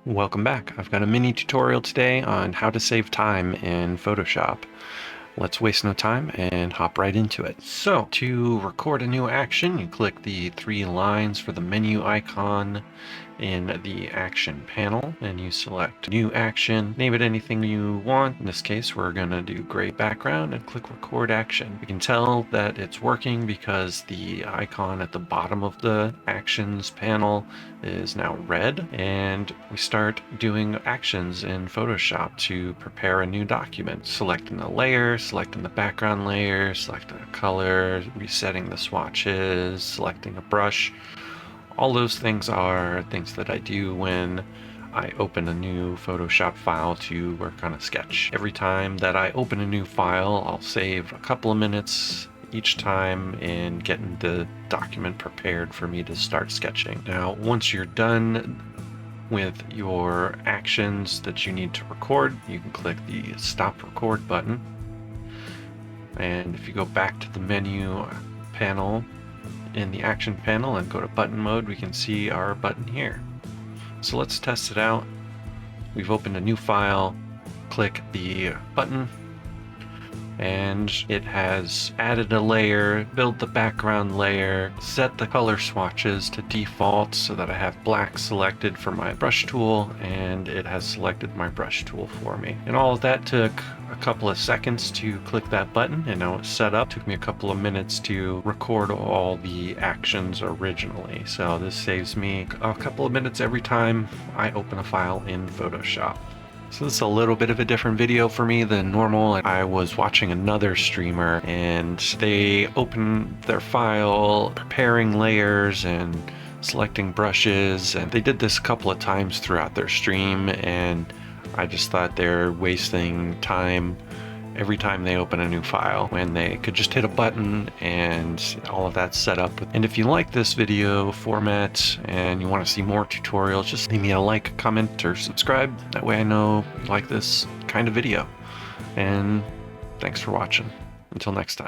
Welcome back. I've got a mini tutorial today on how to save time in Photoshop. Let's waste no time and hop right into it. So to record a new action, you click the three lines for the menu icon in the action panel and you select new action, name it anything you want. In this case, we're going to do gray background and click record action. You can tell that it's working because the icon at the bottom of the actions panel is now red, and we start doing actions in Photoshop to prepare a new document. Selecting the layer, selecting the background layer, selecting a color, resetting the swatches, selecting a brush. All those things are things that I do when I open a new Photoshop file to work on a sketch. Every time that I open a new file, I'll save a couple of minutes each time in getting the document prepared for me to start sketching. Now, once you're done with your actions that you need to record, you can click the stop record button. And if you go back to the menu panel in the action panel and go to button mode, we can see our button here. So let's test it out. We've opened a new file, click the button, and it has added a layer, build the background layer, set the color swatches to default so that I have black selected for my brush tool, and it has selected my brush tool for me. And all of that took a couple of seconds to click that button, and now it's set up. It took me a couple of minutes to record all the actions originally. So this saves me a couple of minutes every time I open a file in Photoshop. So this is a little bit of a different video for me than normal. I was watching another streamer and they opened their file preparing layers and selecting brushes, and they did this a couple of times throughout their stream, and I just thought they're wasting time every time they open a new file when they could just hit a button and all of that's set up. And if you like this video format and you want to see more tutorials, just leave me a like, comment, or subscribe. That way I know you like this kind of video. And thanks for watching. Until next time.